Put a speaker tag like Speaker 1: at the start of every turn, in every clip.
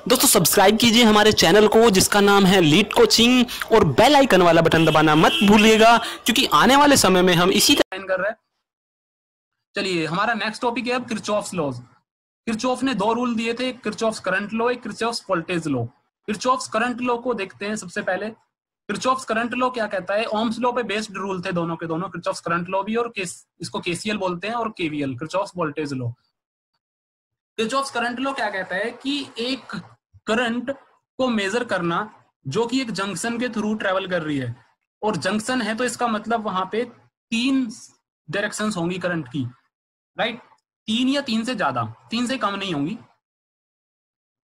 Speaker 1: दोस्तों सब्सक्राइब कीजिए हमारे चैनल को जिसका नाम है लीड कोचिंग और बेल आइकन वाला बटन दबाना मत भूलिएगा क्योंकि आने वाले समय में हम इसी का कर रहे हैं। चलिए हमारा नेक्स्ट टॉपिक है अब किरचॉफ्स लॉज। किरचॉफ ने दो रूल दिए थे, किरचॉफ्स करंट लॉ, एक Kirchhoff's voltage law. Kirchhoff's current law को देखते हैं सबसे पहले। किरचॉफ्स करंट लॉ क्या कहता है? ओम्स लॉ पे बेस्ड रूल थे दोनों के दोनों, किरचॉफ्स करंट लॉ भी और इसको केसीएल बोलते हैं और KVL, Kirchhoff's voltage law. Kirchhoff's current law क्या कहता है कि एक करंट को मेजर करना जो कि एक जंक्शन के थ्रू ट्रेवल कर रही है, और जंक्शन है तो इसका मतलब वहां पे तीन डायरेक्शंस होंगी करंट की, राइट? तीन या तीन से ज्यादा, तीन से कम नहीं होंगी।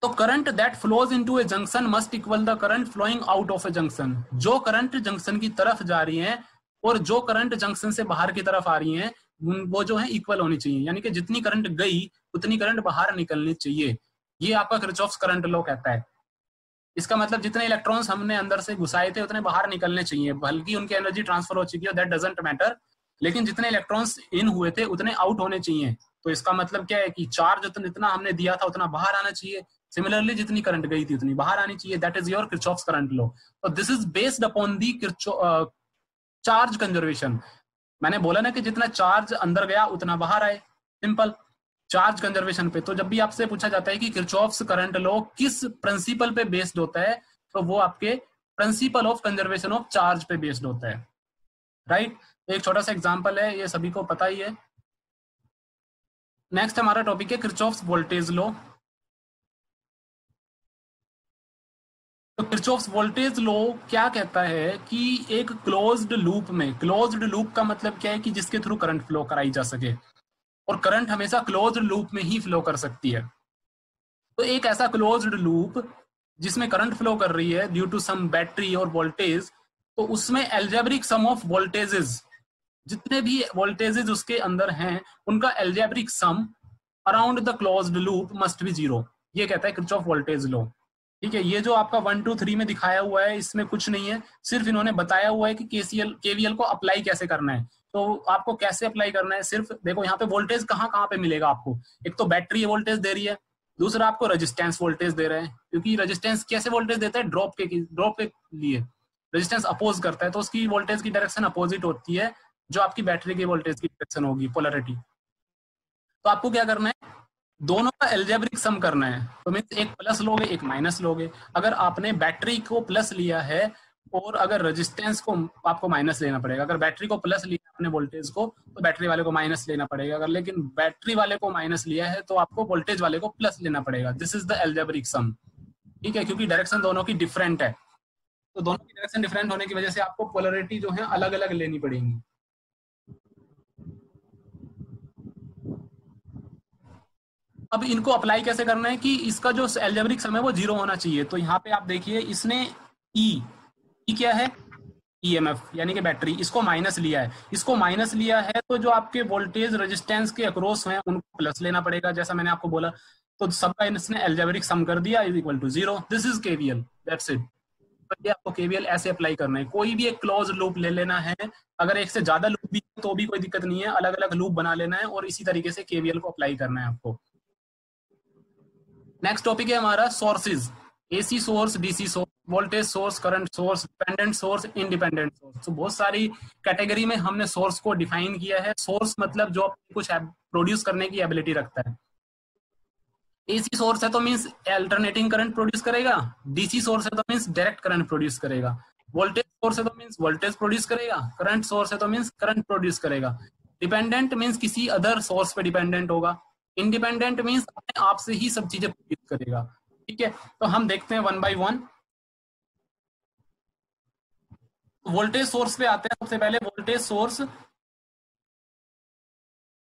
Speaker 1: तो current that flows into a junction must equal the current flowing out of a junction. जो करंट जंक्शन की तरफ जा रही है और जो करंट जंक्शन से बाहर की तरफ आ रही है वो जो है इक्वल होनी चाहिए, यानी कि जितनी करंट गई उतनी करंट बाहर निकलनी चाहिए। ये आपका किरचॉफ्स करंट लॉ कहता है। इसका मतलब जितने इलेक्ट्रॉन्स हमने अंदर से घुसाए थे उतने बाहर निकलने चाहिए, बल्कि उनकी एनर्जी ट्रांसफर हो चुकी है, दैट डजंट मैटर, लेकिन जितने इलेक्ट्रॉन्स इन हुए थे उतने आउट होने चाहिए। तो इसका मतलब क्या है कि चार्ज जितना हमने दिया था उतना बाहर आना चाहिए, सिमिलरली जितनी करंट गई थी उतनी बाहर आनी चाहिए। That is your Kirchhoff's current law. तो this is based upon the charge conservation. मैंने बोला ना कि जितना चार्ज अंदर गया उतना बाहर आए, सिंपल, चार्ज कंजर्वेशन पे। तो जब भी आपसे पूछा जाता है कि किरचॉफ्स करंट लॉ किस प्रिंसिपल पे बेस्ड होता है, तो वो आपके principle of conservation of charge पे बेस्ड होता है, राइट? एक छोटा सा एग्जांपल है, ये सभी को पता ही है। नेक्स्ट हमारा टॉपिक है किरचॉफ्स वोल्टेज लॉ। तो किरचॉफ्स वोल्टेज लॉ क्या कहता है कि एक क्लोज्ड लूप में, क्लोज्ड लूप का मतलब क्या है कि जिसके थ्रू करंट फ्लो कराई जा सके, और करंट हमेशा क्लोज्ड लूप में ही फ्लो कर सकती है। तो एक ऐसा क्लोज्ड लूप जिसमें करंट फ्लो कर रही है ड्यू टू सम बैटरी और वोल्टेज, तो उसमें एल्जेब्रिक सम ऑफ वोल्टेजेस, जितने भी वोल्टेजेस उसके अंदर हैं उनका algebraic sum around the closed loop must be 0। ये कहता है किरचॉफ वोल्टेज लॉ। ठीक है, ये जो आपका 1 2 3 में दिखाया हुआ है इसमें कुछ नहीं है, सिर्फ इन्होंने बताया हुआ है कि केवीएल को अप्लाई कैसे करना है। तो आपको कैसे अप्लाई करना है, सिर्फ देखो यहाँ पे वोल्टेज कहाँ कहाँ पे मिलेगा आपको। एक तो बैटरी वोल्टेज दे रही है, दूसरा आपको रेजिस्टेंस वोल्टेज दे रहे हैं, क्योंकि रेजिस्टेंस कैसे वोल्टेज देता है? ड्रॉप के लिए रेजिस्टेंस अपोज करता है, तो उसकी वोल्टेज की डायरेक्शन अपोजिट होती है जो आपकी बैटरी की वोल्टेज की डायरेक्शन होगी, पोलैरिटी। तो आपको क्या करना है, दोनों का एल्जेब्रिक सम करना है। तो मींस एक प्लस लोगे एक माइनस लोगे। अगर आपने बैटरी को प्लस लिया है और अगर रेजिस्टेंस को आपको माइनस लेना पड़ेगा। अगर बैटरी को प्लस लिया आपने वोल्टेज को, तो बैटरी वाले को माइनस लेना पड़ेगा। अगर लेकिन बैटरी वाले को माइनस लिया है तो आपको वोल्टेज वाले को प्लस लेना पड़ेगा। This is the algebraic sum, ठीक है, क्योंकि डायरेक्शन दोनों की डिफरेंट है। तो दोनों की डायरेक्शन डिफरेंट होने की वजह से आपको पोलैरिटी जो है अलग अलग लेनी पड़ेगी। अब इनको अप्लाई कैसे करना है कि इसका जो एल्जेब्रिक सम है वो 0 होना चाहिए। तो यहाँ पे आप देखिए इसने ई क्या है? ईएमएफ, यानी कि बैटरी, इसको माइनस लिया है। इसको माइनस लिया है तो जो आपके वोल्टेज रेजिस्टेंस के अक्रॉस हैं उनको प्लस लेना पड़ेगा, जैसा मैंने आपको बोला। तो सबका इसने एल्जेब्रिक सम कर दिया is equal to 0। This is KVL, that's it. तो ये आपको केवीएल ऐसे अप्लाई करना है। कोई भी एक क्लोज लूप ले लेना है, अगर एक से ज्यादा लूप भी तो भी कोई दिक्कत नहीं है, अलग अलग लूप बना लेना है और इसी तरीके से केवीएल को अप्लाई करना है आपको। नेक्स्ट टॉपिक है हमारा sources. AC source, DC source, voltage source, current source, dependent source, independent source. तो बहुत सारी कैटेगरी में हमने सोर्स को डिफाइन किया है। सोर्स मतलब जो कुछ प्रोड्यूस करने की एबिलिटी रखता है। एसी सोर्स है तो मींस अल्टरनेटिंग करंट प्रोड्यूस करेगा, डीसी सोर्स है तो मींस डायरेक्ट करंट प्रोड्यूस करेगा, वोल्टेज सोर्स है तो मींस वोल्टेज प्रोड्यूस करेगा, करंट सोर्स है तो मींस करंट प्रोड्यूस करेगा। डिपेंडेंट मींस किसी अदर सोर्स पे डिपेंडेंट होगा। इंडिपेंडेंट मींस अपने आप से ही सब चीजें प्रोड्यूस करेगा। ठीक है, तो हम देखते हैं 1 by 1। वोल्टेज सोर्स पे आते हैं। सबसे पहले वोल्टेज सोर्स,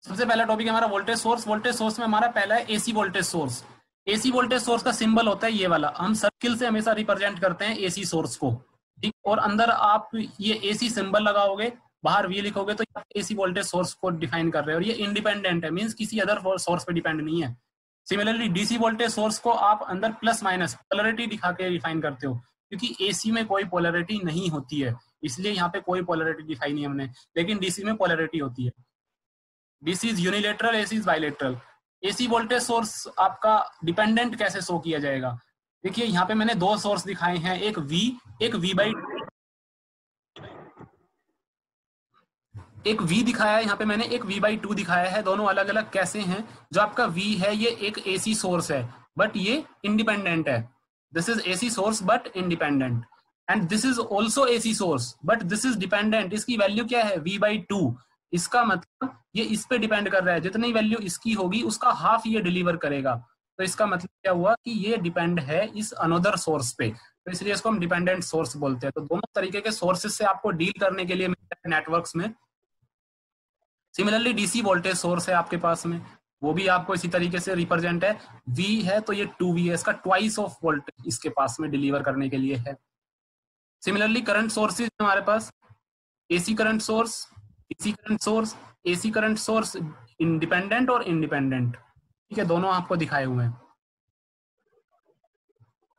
Speaker 1: सबसे पहला टॉपिक हमारा वोल्टेज सोर्स। वोल्टेज सोर्स में हमारा पहला है AC voltage source. AC voltage source का सिंबल होता है ये वाला, हम सर्किल से हमेशा रिप्रेजेंट करते हैं एसी सोर्स को, ठीक। और अंदर आप ये एसी सिंबल लगाओगे, बाहर वी लिखोगे तो एसी वोल्टेज सोर्स को डिफाइन कर रहे हैं। और ये इंडिपेंडेंट है, मींस किसी अदर सोर्स पे डिपेंड नहीं है। सिमिलरली डीसी वोल्टेज सोर्स को आप अंदर प्लस माइनस पोलैरिटी दिखा के डिफाइन करते हो, क्योंकि एसी में कोई पोलैरिटी नहीं होती है, इसलिए यहाँ पे कोई पोलैरिटी डिफाइन नहीं हमने। लेकिन डीसी में पोलैरिटी होती है। DC is unilateral, AC is bilateral. AC voltage source आपका डिपेंडेंट कैसे शो किया जाएगा? देखिए यहाँ पे मैंने दो सोर्स दिखाए हैं, एक V बाई एक V दिखाया है यहाँ पे मैंने, एक V/2 दिखाया है। दोनों अलग अलग कैसे हैं? जो आपका V है ये एक AC सोर्स है बट ये इंडिपेंडेंट है। This is AC source but independent, and this is also AC source but this is dependent. इसकी वैल्यू क्या है? V/2। इसका मतलब ये इस पे डिपेंड कर रहा है, जितनी वैल्यू इसकी होगी उसका हाफ ये डिलीवर करेगा। तो इसका मतलब क्या हुआ कि ये डिपेंड है इस अनदर सोर्स पे, तो इसलिए इसको हम डिपेंडेंट सोर्स बोलते हैं। तो दोनों तरीके के सोर्सेज से आपको डील करने के लिए नेटवर्क्स में। सिमिलरली डीसी वोल्टेज सोर्स है आपके पास में, वो भी आपको इसी तरीके से रिप्रेजेंट है। V है तो ये 2V है, इसका ट्वाइस ऑफ वोल्टेज इसके पास में डिलीवर करने के लिए है। सिमिलरली करंट सोर्सेज हमारे पास AC current source, DC current source, AC current source independent और इंडिपेंडेंट, ठीक है, दोनों आपको दिखाए हुए हैं।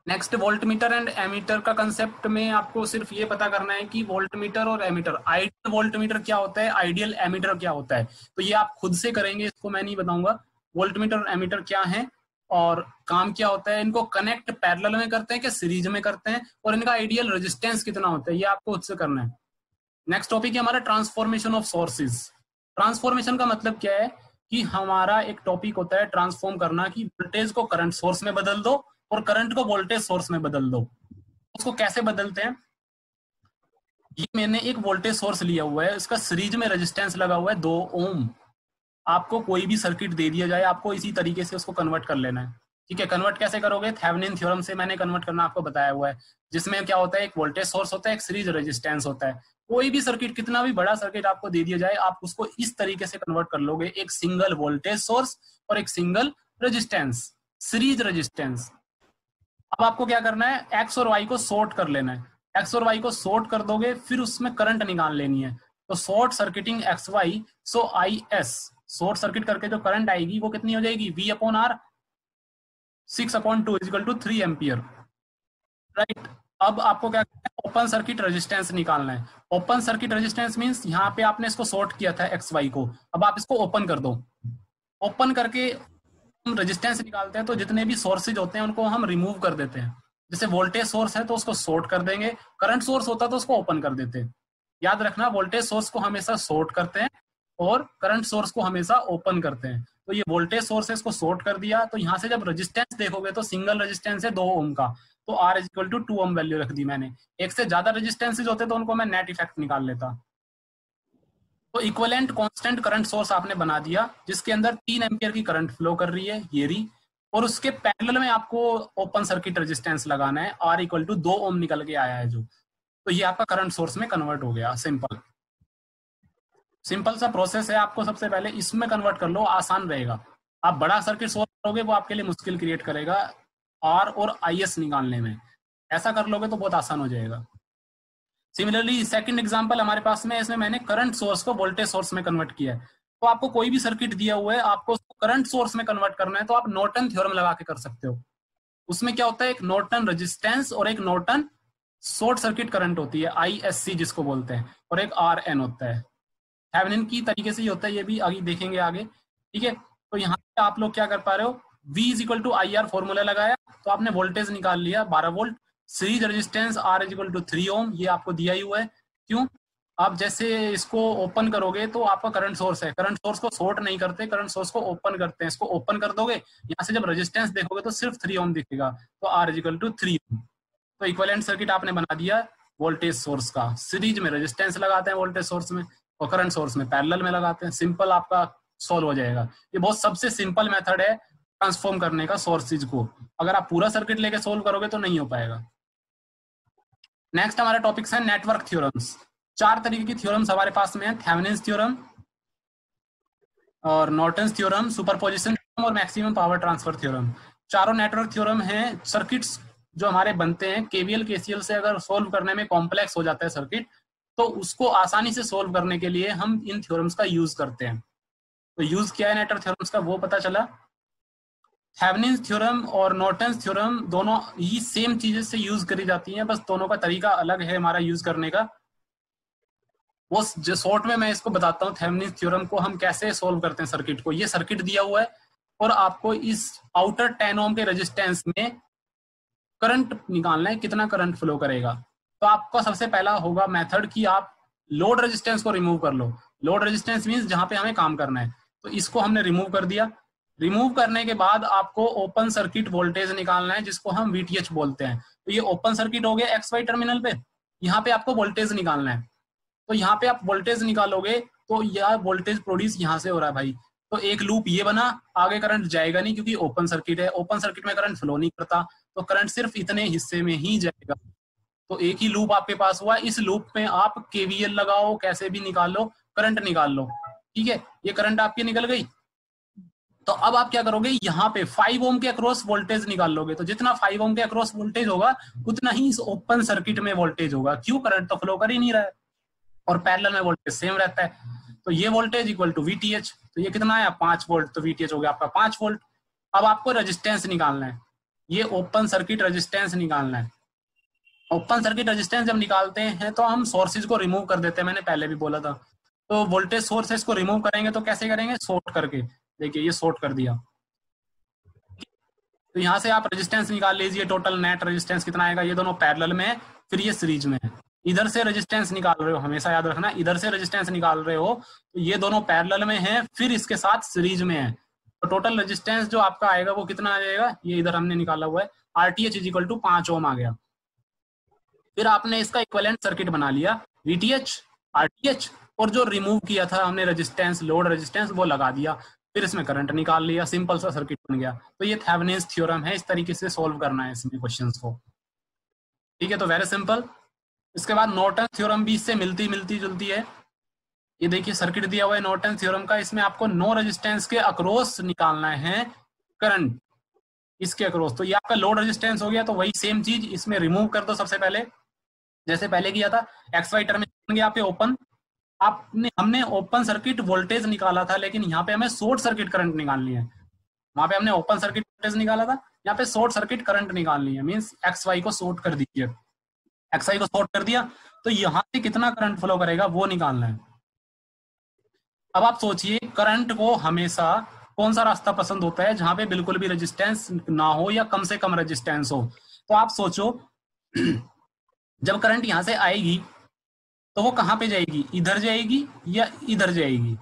Speaker 1: नेक्स्ट वोल्टमीटर एंड एमीटर का कंसेप्ट में आपको सिर्फ ये पता करना है कि वोल्टमीटर और एमीटर, आइडियल वोल्टमीटर क्या होता है, आइडियल एमीटर क्या होता है, तो ये आप खुद से करेंगे, इसको मैं नहीं बताऊंगा। वोल्टमीटर और एमीटर क्या है और काम क्या होता है, इनको कनेक्ट पैरेलल में करते हैं क्या सीरीज में करते हैं, और इनका आइडियल रेजिस्टेंस कितना होता है, ये आपको खुद से करना है। नेक्स्ट टॉपिक है हमारा ट्रांसफॉर्मेशन ऑफ सोर्सेज। ट्रांसफॉर्मेशन का मतलब क्या है कि हमारा एक टॉपिक होता है ट्रांसफॉर्म करना, कि वोल्टेज को करंट सोर्स में बदल दो और करंट को वोल्टेज सोर्स में बदल दो। उसको कैसे बदलते हैं? ये मैंने एक वोल्टेज सोर्स लिया हुआ है, इसका सीरीज में रेजिस्टेंस लगा हुआ है 2 ओम। आपको कोई भी सर्किट दे दिया जाए, आपको इसी तरीके से उसको कन्वर्ट कर लेना है, ठीक है। कन्वर्ट कैसे करोगे? थेवेनिन थ्योरम से मैंने कन्वर्ट करना आपको बताया हुआ है, जिसमें क्या होता है, एक वोल्टेज सोर्स होता है, एक सीरीज रेजिस्टेंस होता है। कोई भी सर्किट, कितना भी बड़ा सर्किट आपको दे दिया जाए, आप उसको इस तरीके से कन्वर्ट कर लोगे, एक सिंगल वोल्टेज सोर्स और एक सिंगल रेजिस्टेंस, सीरीज रेजिस्टेंस। अब आपको क्या करना है, एक्स और वाई को शॉर्ट कर लेना है। एक्स और वाई को शॉर्ट कर दोगे, फिर उसमें करंट निकाल लेनी है। तो short circuiting X Y, so I S, short circuit करके जो करंट आएगी वो कितनी हो जाएगी? V/R 6/2 = 3 ampere, right. अब आपको क्या करना है, ओपन सर्किट रेजिस्टेंस निकालना है। ओपन सर्किट रेजिस्टेंस मींस यहाँ पे आपने इसको शॉर्ट किया था एक्स वाई को, अब आप इसको ओपन कर दो। ओपन करके हम रेजिस्टेंस निकालते हैं, तो जितने भी सोर्सेज होते हैं उनको हम रिमूव कर देते हैं। जैसे वोल्टेज सोर्स है तो उसको शॉर्ट कर देंगे, करंट सोर्स होता है तो उसको ओपन कर देते हैं। याद रखना, वोल्टेज सोर्स को हमेशा शॉर्ट करते हैं और करंट सोर्स को हमेशा ओपन करते हैं। तो ये वोल्टेज सोर्स है, इसको शॉर्ट कर दिया, तो यहाँ से जब रेजिस्टेंस देखोगे तो सिंगल रेजिस्टेंस है 2 ओम का, तो R = 2 ओम वैल्यू रख दी मैंने। एक से ज्यादा रेजिस्टेंसेज होते तो उनको मैं नेट इफेक्ट निकाल लेता। तो इक्विवेलेंट कांस्टेंट करंट सोर्स आपने बना दिया, जिसके अंदर 3 एम्पियर की करंट फ्लो कर रही है, ये रही, और उसके पैरेलल में आपको ओपन सर्किट रेजिस्टेंस लगाना है, R = 2 ओम निकल के आया है जो, तो ये आपका करंट सोर्स में कन्वर्ट हो गया। सिंपल सा प्रोसेस है, आपको सबसे पहले इसमें कन्वर्ट कर लो, आसान रहेगा। आप बड़ा सर्किट सोल्व करोगे वो आपके लिए मुश्किल क्रिएट करेगा R और IS निकालने में, ऐसा कर लोगे तो बहुत आसान हो जाएगा। सिमिलरली सेकंड एग्जांपल हमारे पास में, इसमें मैंने करंट सोर्स को वोल्टेज सोर्स में कन्वर्ट किया है। तो आपको कोई भी सर्किट दिया हुआ है, आपको करंट सोर्स में कन्वर्ट करना है, तो आप नॉर्टन थ्योरम लगा के कर सकते हो। उसमें क्या होता है, एक नॉर्टन रेजिस्टेंस और एक नॉर्टन शॉर्ट सर्किट करंट होती है, ISC जिसको बोलते हैं, और एक RN होता है। थेवेनिन की तरीके से ही होता है, ये भी आगे देखेंगे आगे, ठीक है। तो यहाँ पे आप लोग क्या कर पा रहे हो, V = IR फॉर्मूला लगाया, तो आपने वोल्टेज निकाल लिया 12 वोल्ट। सीरीज रेजिस्टेंस R = 3 ओम, ये आपको दिया ही हुआ है। क्यों? आप जैसे इसको ओपन करोगे तो आपका करंट सोर्स है, करंट सोर्स को शॉर्ट नहीं करते, करंट सोर्स को ओपन करते हैं। इसको ओपन कर दोगे, यहाँ से जब रेजिस्टेंस देखोगे तो सिर्फ 3 ओम दिखेगा, तो R = 3 ओम। तो इक्विवेलेंट सर्किट आपने बना दिया वोल्टेज सोर्स का। सीरीज में रेजिस्टेंस लगाते हैं वोल्टेज सोर्स में, और करंट सोर्स में पैरेलल में लगाते हैं। सिंपल आपका सॉल्व हो जाएगा। ये बहुत सबसे सिंपल मेथड है ट्रांसफॉर्म करने का सोर्सेज को। अगर आप पूरा सर्किट लेके सोल्व करोगे तो नहीं हो पाएगा। नेक्स्ट हमारा टॉपिक्स है नेटवर्क थ्योरम्स। 4 तरीके की थ्योरम्स हमारे पास में है, थेवेनिन्स थ्योरम और नॉर्टन्स थ्योरम, सुपरपोजिशन थ्योरम और मैक्सिमम पावर ट्रांसफर थ्योरम। चारों नेटवर्क थ्योरम हैं। सर्किट्स जो हमारे बनते हैं KVL KCL से, अगर सोल्व करने में कॉम्प्लेक्स हो जाता है सर्किट, तो उसको आसानी से सोल्व करने के लिए हम इन थ्योरम्स का यूज करते हैं। तो यूज क्या है नेटवर्क थ्योरम्स का वो पता चला। थेवेनिन्स थ्योरम और नॉर्टन्स थ्योरम दोनों ही सेम चीजें से यूज करी जाती हैं, बस दोनों का तरीका अलग है हमारा यूज करने का। वो जो शॉर्ट में मैं इसको बताता हूँ, थेवेनिन्स थ्योरम को हम कैसे सोल्व करते हैं सर्किट को। ये सर्किट दिया हुआ है और आपको इस आउटर 10 ओम के रेजिस्टेंस में करंट निकालना है, कितना करंट फ्लो करेगा। तो आपका सबसे पहला होगा मेथड कि आप लोड रेजिस्टेंस को रिमूव कर लो। लोड रेजिस्टेंस मींस जहां पे हमें काम करना है, तो इसको हमने रिमूव कर दिया। रिमूव करने के बाद आपको ओपन सर्किट वोल्टेज निकालना है, जिसको हम वीटीएच बोलते हैं। तो ये ओपन सर्किट हो गया एक्स वाई टर्मिनल पे, यहाँ पे आपको वोल्टेज निकालना है। तो यहाँ पे आप वोल्टेज निकालोगे तो यह वोल्टेज प्रोड्यूस यहाँ से हो रहा है भाई। तो एक लूप ये बना, आगे करंट जाएगा नहीं क्योंकि ओपन सर्किट है, ओपन सर्किट में करंट फ्लो नहीं करता, तो करंट सिर्फ इतने हिस्से में ही जाएगा। तो एक ही लूप आपके पास हुआ, इस लूप में आप केवीएल लगाओ, कैसे भी निकाल लो, करंट निकाल लो। ठीक है, ये करंट आपकी निकल गई। तो अब आप क्या करोगे, यहाँ पे 5 ओम के अक्रॉस वोल्टेज निकाल लोगे। तो जितना 5 ओम के अक्रॉस वोल्टेज होगा उतना ही इस ओपन सर्किट में वोल्टेज होगा। क्यों, करंट तो फ्लो कर ही नहीं रहा है और पैरेलल में वोल्टेज सेम रहता है। तो ये वोल्टेज इक्वल टू वीटीएच। तो ये कितना है, 5 वोल्ट, तो वीटीएच हो गया आपका 5 वोल्ट। अब आपको रेजिस्टेंस निकालना है, ये ओपन सर्किट रेजिस्टेंस निकालना है। ओपन सर्किट रेजिस्टेंस जब निकालते हैं तो हम सोर्सेज को रिमूव कर देते हैं, मैंने पहले भी बोला था। तो वोल्टेज सोर्सेज को रिमूव करेंगे तो कैसे करेंगे, शॉर्ट करके। देखिए ये शॉर्ट कर दिया। तो यहाँ से आप रेजिस्टेंस निकाल लीजिए, टोटल नेट रेजिस्टेंस कितना आएगा। ये दोनों पैरेलल में है, फिर ये सीरीज में है। इधर से रेजिस्टेंस निकाल रहे हो, हमेशा याद रखना, इधर से रेजिस्टेंस निकाल रहे हो तो ये दोनों पैरेलल में है, फिर इसके साथ सीरीज में है। तो टोटल रेजिस्टेंस जो आपका आएगा वो कितना आ जाएगा, ये इधर हमने निकाला हुआ है, आरटीएच इज इक्वल टू 5 ओम आ गया। फिर आपने इसका इक्विवेलेंट सर्किट बना लिया, वीटीएच, आरटीएच, और जो रिमूव किया था हमने रेजिस्टेंस, लोड रेजिस्टेंस, वो लगा दिया। फिर इसमें करंट निकाल लिया, सिंपल सा सर्किट बन गया। तो ये थेवेनिन्स थ्योरम है, इस तरीके से सोल्व करना है इसमें क्वेश्चंस को। ठीक है, तो वेरी सिंपल। इसके बाद नॉर्टन थ्योरम भी इससे मिलती जुलती है। ये देखिए सर्किट दिया हुआ है नॉर्टन थ्योरम का, इसमें आपको नो रेजिस्टेंस के अक्रॉस निकालना है करंट, इसके अक्रॉस। तो ये आपका लोड रेजिस्टेंस हो गया, तो वही सेम चीज इसमें रिमूव कर दो सबसे पहले, जैसे पहले किया था। एक्स वाई टर्मिनल यहाँ पे ओपन, आपने हमने ओपन सर्किट वोल्टेज निकाला था, लेकिन यहाँ पे हमें शॉर्ट सर्किट करंट निकालनी है। वहां पे हमने ओपन सर्किट वोल्टेज निकाला था, यहाँ पे शॉर्ट सर्किट करंट निकालनी है। मींस एक्स वाई को शॉर्ट कर दीजिए, एक्स वाई को शॉर्ट कर दिया, तो यहाँ से कितना करंट फ्लो करेगा वो निकालना है। अब आप सोचिए, करंट को हमेशा कौन सा रास्ता पसंद होता है, जहां पे बिल्कुल भी रेजिस्टेंस ना हो या कम से कम रेजिस्टेंस हो। तो आप सोचो जब करंट यहां से आएगी तो वो कहां पे जाएगी, इधर जाएगी या इधर जाएगी।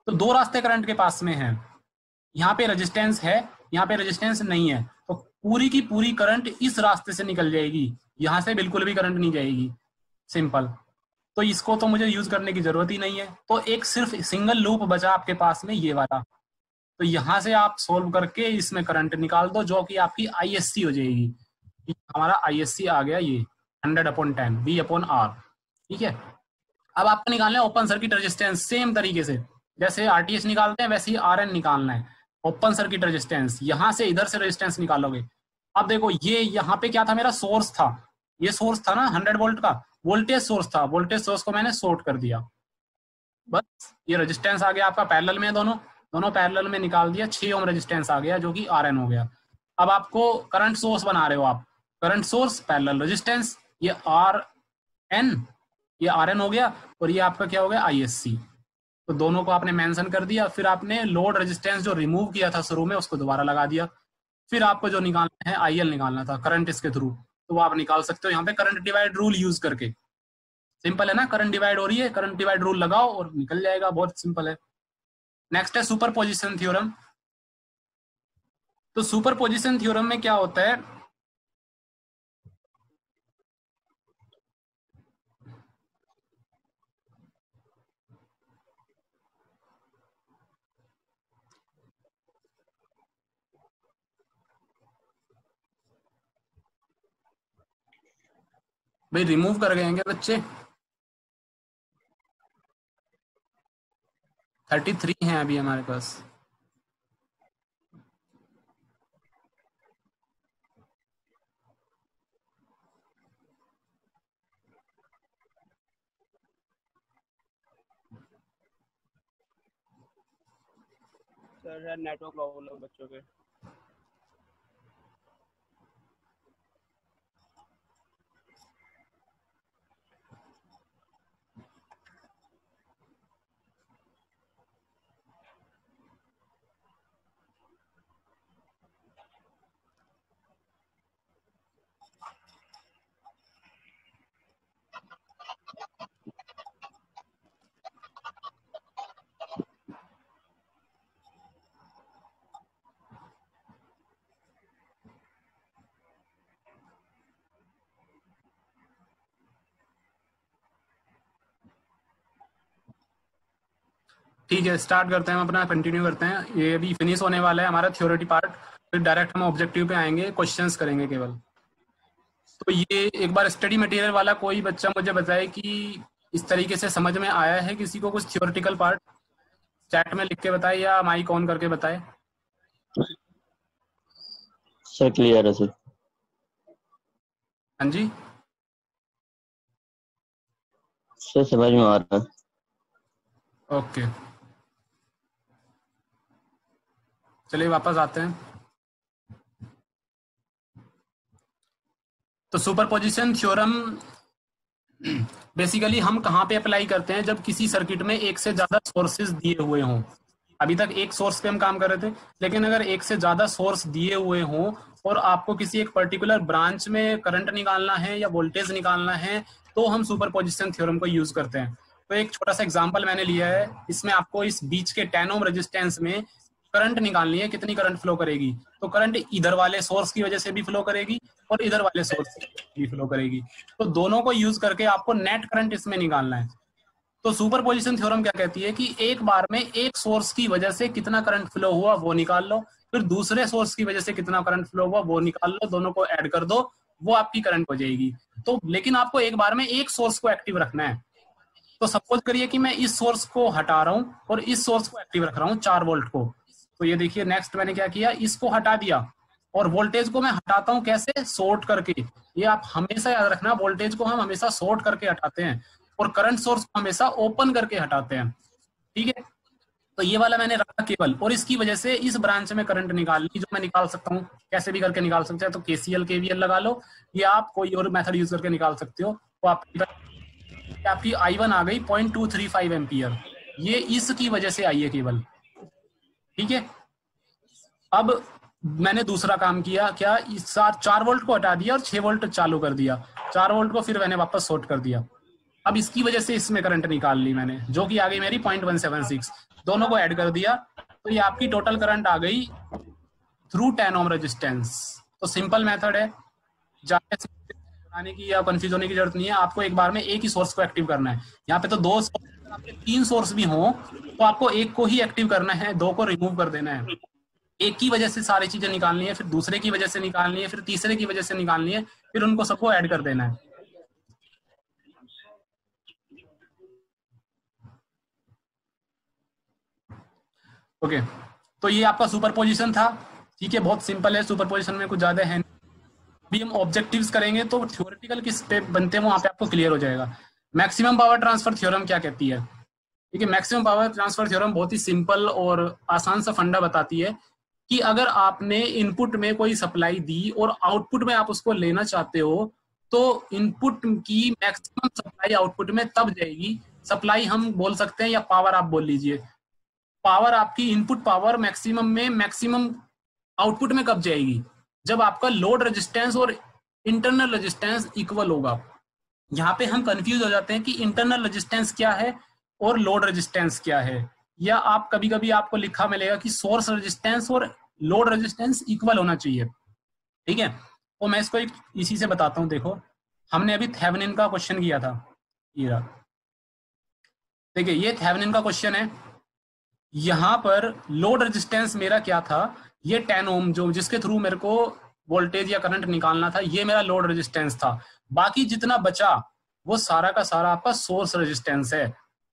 Speaker 1: तो दो रास्ते करंट के पास में हैं, यहाँ पे रेजिस्टेंस है, यहाँ पे रेजिस्टेंस नहीं है, तो पूरी की पूरी करंट इस रास्ते से निकल जाएगी, यहाँ से बिल्कुल भी करंट नहीं जाएगी। सिंपल। तो इसको तो मुझे यूज करने की जरूरत ही नहीं है। तो एक सिर्फ सिंगल लूप बचा आपके पास में, ये वाला। तो यहां से आप सोल्व करके इसमें करंट निकाल दो, जो कि आपकी आईएससी हो जाएगी। हमारा आईएससी आ गया ये 100/10 V/R। ठीक है, अब आपको निकालना है ओपन सर्किट रेजिस्टेंस, सेम तरीके से जैसे आरटीएच निकालते हैं वैसे ही आरएन निकालना है। ओपन सर्किट रेजिस्टेंस, यहां से इधर से रेजिस्टेंस निकालोगे। अब देखो ये यहाँ पे क्या था, मेरा सोर्स था, ये सोर्स था ना 100 वोल्ट का वोल्टेज सोर्स था, वोल्टेज सोर्स को मैंने शॉर्ट कर दिया। बस ये रेजिस्टेंस आ गया आपका, पैरेलल में दोनों दोनों पैरेलल में निकाल दिया, 6 ओम रेजिस्टेंस आ गया जो कि आरएन हो गया। अब आपको करंट सोर्स बना रहे हो आप, करंट सोर्स पैरेलल रेजिस्टेंस, ये आर एन, ये आर एन हो गया, और ये आपका क्या हो गया आईएससी। तो दोनों को आपने मेंशन कर दिया। फिर आपने लोड रेजिस्टेंस जो रिमूव किया था शुरू में उसको दोबारा लगा दिया। फिर आपको जो निकालना है आईएल निकालना था करंट इसके थ्रू, तो वो आप निकाल सकते हो यहाँ पे करंट डिवाइड रूल यूज करके। सिंपल है ना, करंट डिवाइड हो रही है, करंट डिवाइड रूल लगाओ और निकल जाएगा, बहुत सिंपल है। नेक्स्ट है सुपरपोजिशन थ्योरम। तो सुपरपोजिशन थ्योरम में क्या होता है, भाई रिमूव कर गए क्या बच्चे, 33 हैं अभी हमारे पास।
Speaker 2: सर नेटवर्क प्रॉब्लम बच्चों के।
Speaker 1: ठीक है, स्टार्ट करते हैं, हम अपना कंटिन्यू करते हैं। ये अभी फिनिश होने वाला है हमारा थ्योरेटी पार्ट, फिर डायरेक्ट हम ऑब्जेक्टिव पे आएंगे, क्वेश्चंस करेंगे केवल। तो ये एक बार स्टडी मटेरियल वाला कोई बच्चा मुझे बताए कि इस तरीके से समझ में आया है किसी को कुछ थ्योरेटिकल पार्ट, चैट में लिख के बताए या माइक ऑन करके बताए।
Speaker 3: सर क्लियर है सर।
Speaker 1: हाँ जी
Speaker 3: सर समझ में आ रहा है।
Speaker 1: ओके, चलिए वापस आते हैं। तो सुपरपोजिशन थ्योरम बेसिकली हम कहाँ पे अप्लाई करते हैं, जब किसी सर्किट में एक से ज्यादा सोर्सेज दिए हुए हों। अभी तक एक सोर्स पे हम काम कर रहे थे, लेकिन अगर एक से ज्यादा सोर्स दिए हुए हों और आपको किसी एक पर्टिकुलर ब्रांच में करंट निकालना है या वोल्टेज निकालना है, तो हम सुपरपोजिशन थ्योरम को यूज करते हैं। तो एक छोटा सा एग्जांपल मैंने लिया है, इसमें आपको इस बीच के 10 ओम रेजिस्टेंस में करंट निकालनी है, कितनी करंट फ्लो करेगी। तो करंट इधर वाले सोर्स की वजह से भी फ्लो करेगी और इधर वाले सोर्स से भी फ्लो करेगी, तो दोनों को यूज करके आपको नेट करंट इसमें निकालना है। तो सुपरपोजिशन थ्योरम क्या कहती है कि एक बार में एक सोर्स की वजह से कितना करंट फ्लो हुआ वो निकाल लो, फिर दूसरे सोर्स की वजह से कितना करंट फ्लो हुआ वो निकाल लो, दोनों को ऐड कर दो, वो आपकी करंट हो जाएगी। तो लेकिन आपको एक बार में एक सोर्स को एक्टिव रखना है। तो सपोज करिए कि मैं इस सोर्स को हटा रहा हूं और इस सोर्स को एक्टिव रख रहा हूं 4 वोल्ट को। तो ये देखिए नेक्स्ट मैंने क्या किया, इसको हटा दिया और वोल्टेज को मैं हटाता हूं कैसे, सोर्ट करके। ये आप हमेशा याद रखना, वोल्टेज को हम हमेशा सोर्ट करके हटाते हैं और करंट सोर्स को हमेशा ओपन करके हटाते हैं। ठीक है, तो ये वाला मैंने रखा केवल, और इसकी वजह से इस ब्रांच में करंट निकाल ली, जो मैं निकाल सकता हूँ, कैसे भी करके निकाल सकते हैं। तो केसीएल केवीएल लगा लो या आप कोई और मेथड यूज करके निकाल सकते हो। तो आपकी I1 आ गई 0.235 एम्पियर, ये इसकी वजह से आई है केवल। ठीक है, अब मैंने दूसरा काम किया, क्या, इस 4 वोल्ट को हटा दिया और 6 वोल्ट चालू कर दिया, 4 वोल्ट को फिर मैंने वापस शॉर्ट कर दिया। अब इसकी वजह से इसमें करंट निकाल ली मैंने, जो कि आ गई मेरी 0.176, दोनों को ऐड कर दिया, तो ये आपकी टोटल करंट आ गई थ्रू 10 ओम रेजिस्टेंस। तो सिंपल मेथड है, ज्यादा बनाने की या कंफ्यूज होने की जरूरत नहीं है, आपको एक बार में एक ही सोर्स को एक्टिव करना है। यहाँ पे तो 2 सोर्स, आपके 3 सोर्स भी हों तो आपको एक को ही एक्टिव करना है, 2 को रिमूव कर देना है। एक की वजह से सारी चीजें निकालनी है, फिर दूसरे की वजह से निकालनी है, फिर तीसरे की वजह से निकालनी है, फिर उनको सबको ऐड कर देना है। ओके, तो ये आपका सुपरपोजिशन था। ठीक है, बहुत सिंपल है, सुपरपोजिशन में कुछ ज्यादा है। अभी हम ऑब्जेक्टिव्स करेंगे, तो थ्योरेटिकल किस पे बनते हैं वहां पे आपको क्लियर हो जाएगा। मैक्सिमम पावर ट्रांसफर थ्योरम क्या कहती है। ठीक है, मैक्सिमम पावर ट्रांसफर थ्योरम बहुत ही सिंपल और आसान सा फंडा बताती है कि अगर आपने इनपुट में कोई सप्लाई दी और आउटपुट में आप उसको लेना चाहते हो, तो इनपुट की मैक्सिमम सप्लाई आउटपुट में तब जाएगी। सप्लाई हम बोल सकते हैं या पावर आप बोल लीजिए, पावर आपकी इनपुट पावर मैक्सिमम में मैक्सिमम आउटपुट में कब जाएगी, जब आपका लोड रेजिस्टेंस और इंटरनल रेजिस्टेंस इक्वल होगा। यहाँ पे हम कंफ्यूज हो जाते हैं कि इंटरनल रेजिस्टेंस क्या है और लोड रेजिस्टेंस क्या है, या आप कभी कभी आपको लिखा मिलेगा कि सोर्स रेजिस्टेंस और लोड रेजिस्टेंस इक्वल होना चाहिए। ठीक है, तो मैं इसको इसी से बताता हूँ। देखो, हमने अभी थेवेनिन का क्वेश्चन किया था, ये देखिए ये थेवेनिन का क्वेश्चन है। यहाँ पर लोड रेजिस्टेंस मेरा क्या था, ये 10 ओम, जो जिसके थ्रू मेरे को वोल्टेज या करंट निकालना था, ये मेरा लोड रेजिस्टेंस था। बाकी जितना बचा वो सारा का सारा आपका सोर्स रेजिस्टेंस है।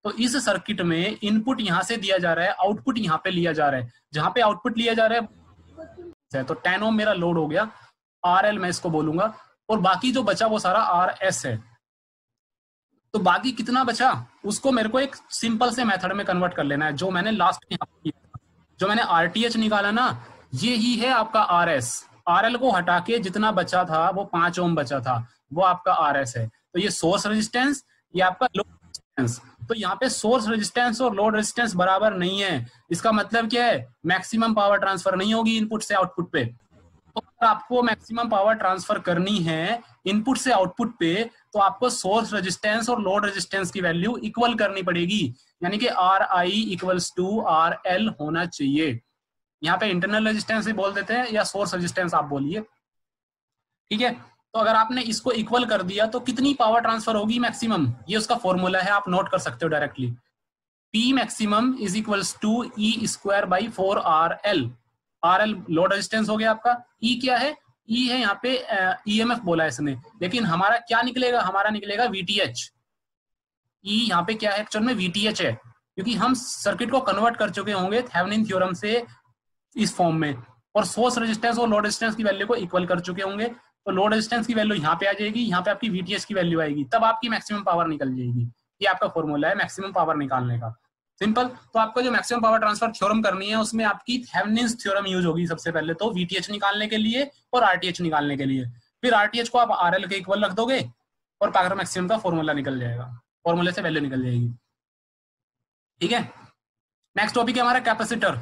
Speaker 1: तो इस सर्किट में इनपुट यहाँ से दिया जा रहा है, आउटपुट यहाँ पे लिया जा रहा है। जहां पे आउटपुट लिया जा रहा है तो 10 ओम मेरा लोड हो गया, RL मैं इसको बोलूंगा, और बाकी जो बचा वो सारा RS है। तो बाकी कितना बचा उसको मेरे को एक सिंपल से मेथड में कन्वर्ट कर लेना है, जो मैंने लास्ट में किया। जो मैंने RTH निकाला ना, ये ही है आपका RS। RL को हटा के जितना बचा था वो 5 ओम बचा था, वो आपका RS है। तो ये सोर्स रेजिस्टेंस, ये आपका लोड रेजिस्टेंस। तो यहाँ पे सोर्स रेजिस्टेंस और लोड रेजिस्टेंस बराबर नहीं है। इसका मतलब क्या है, मैक्सिमम पावर ट्रांसफर नहीं होगी इनपुट से आउटपुट पे। तो अगर आपको मैक्सिमम पावर ट्रांसफर करनी है इनपुट से आउटपुट पे, तो आपको सोर्स रेजिस्टेंस और लोड रेजिस्टेंस की वैल्यू इक्वल करनी पड़ेगी, यानी कि RI इक्वल्स टू RL होना चाहिए। यहाँ पे इंटरनल रेजिस्टेंस भी बोल देते हैं या सोर्स रेजिस्टेंस आप बोलिए। ठीक है, तो अगर आपने इसको इक्वल कर दिया तो कितनी पावर ट्रांसफर होगी मैक्सिमम, ये उसका फॉर्मूला है, आप नोट कर सकते हो directly. P maximum is equals to E square by 4RL। RL load resistance हो गया आपका, E क्या है, E है यहाँ पे EMF बोला है इसने, लेकिन हमारा क्या निकलेगा, हमारा निकलेगा VTH। E यहाँ पे क्या है, एक्चुअल में VTH है, क्योंकि हम सर्किट को कन्वर्ट कर चुके होंगे थेवेनिन थ्योरम से इस फॉर्म में, और सोर्स रेजिस्टेंस और लोड रेजिस्टेंस की वैल्यू को इक्वल कर चुके होंगे। तो लोड रेजिस्टेंस की वैल्यू यहाँ पे आ जाएगी, यहाँ पे आपकी VTH की वैल्यू आएगी, तब आपकी मैक्सिमम पावर निकल जाएगी। ये आपका फॉर्मूला है मैक्सिमम पावर निकालने का, सिंपल। तो आपको जो मैक्सिमम पावर ट्रांसफर थ्योरम करनी है उसमें आपकी थेवेनिन थ्योरम यूज होगी सबसे पहले तो, VTH निकालने के लिए और RTH निकालने के लिए। फिर RTH को आप RL के इक्वल रख दोगे और पावर मैक्सिमम का फॉर्मूला निकल जाएगा, फॉर्मूले से वैल्यू निकल जाएगी। ठीक है, नेक्स्ट टॉपिक है हमारा कैपेसिटर।